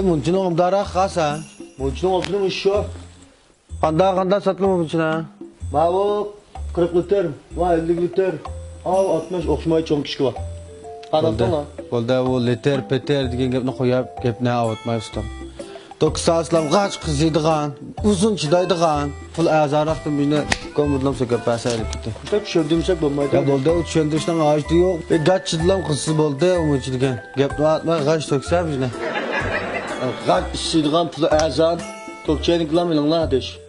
Munchini omdara khasa. Munchini olsun şu. Kanda satılma munchina. Ma bu 40 litre, ma 50 litre. Al 60 okşmay çoğun kişi var. Kanattan lan. Bolda bu liter peter degan gapni qo'yib, gapni avutmay ustam. 9 g'ach qiziydigan, uzun chidaydigan, pul azaraqdan meni ko'mirlam so'kab pasayib ketdi. Hep şövdümsek bulmaydı. Ya bolda tushuntirishdan ajdi yo'q. G'ach chidlam qizsiz bo'ldi, umid degan. Gapni avutmay g'ach to'ksa bizni. G'ach işidigan pul azar. Tokçayın kılam ilonlar ateş.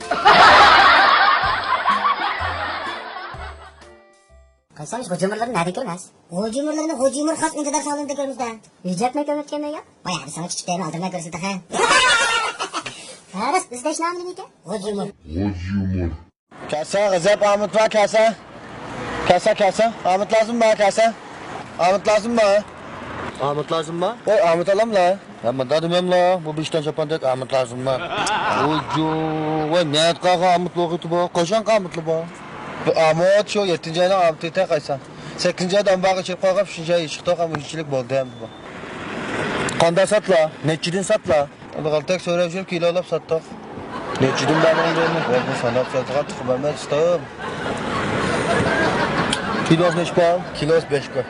Qaysanız hocumurları nerede görmez? Hocumurlarını hocumur has intidar sağlığında görmüzde. Yücek mi gömüt kemiğe ya? Bayağı bir sana küçüklerini aldırmaya görürsün de he. Harus bizde iş namını mıydı? Hocumur. Kasa g'azab Ahmet va kasa. Kasa. Ahmet lazım mı kasa? Ahmet lazım mı? Ahmet lazım mı? Ahmet alam la. Ya ben demem la. Bu bir işten çapandık Ahmet lazım mı? Ojo. Ve ne kağa Ahmet loğutu bu? Koşan Ahmetli bu. Ahmet şu 7. ayda Ahmet ete qaysan. 8. aydan bağı çıkıp qo'yib 3. ay chiqdi ham uchchilik bo'ldi ham bu. Qanda satla, nechidin satla. Alqaltak so'rab жүріп kilolab satdik. Nechidin ba'ling berni? Bu sanab satgan tuxum emas ustam. Kilos nech pol? Kilos 5 pol.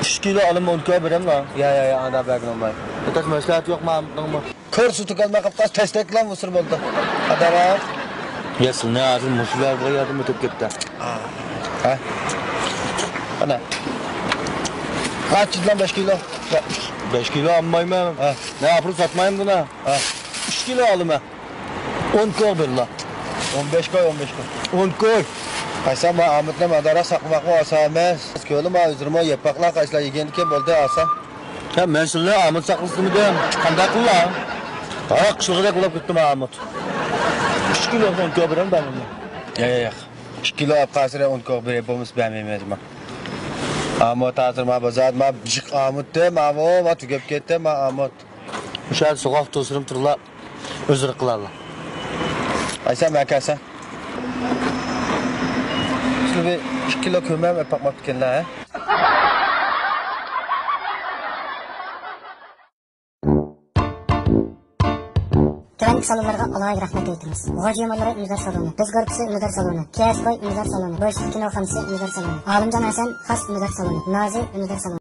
3 kilo alim 10 kilo berem la. Ya ana bagnomay. Ötek meslahat yok mu Ahmet'in mi? Kör sütü kalma kaptas testeklan mısır buldu. Adara. Yesin ne ağzın musular buraya yardım edip gitti. Ha? Ana. Kaç lan 5 kilo? 5 kilo almayayım ben. Ha. Ne yapıp satmayayım buna? Ha. 3 kilo alayım ben. 10 kilo bir la. 15 koy. 10 koy. Qaysan ma Ahmet'le madara saklamak mı asa emas. Köylü ma üzürme yapakla kaysla yegenike buldu asa. Ya ben şimdi Ahmet saklısı mı diyeyim? Kandak kula. Ha kışlığı kulak gittim Ahmet. 3 kilo 10 kilo bir ben onu. Ya. 2 kilo apkasıra 10 kilo bir yapımız beğenmeyemez ma. Ahmet hazır ma bazad ma bıcık Ahmet de ma o ma tükep gitti ma Ahmet. Müşahede sokak tosurum tırla özür kılarla. Qaysan ma kasa. Şunu bir 2 kilo kömem yapmak dikenler ha. Güvenlik salonlarına alayı rahmet eytimiz. Hocumurları imzar salonu. Biz korpusu imzar salonu. KSB imzar salonu. Boş kinoxonasi imzar salonu. Alimcan Hasan has imzar salonu. Nazi imzar salonu.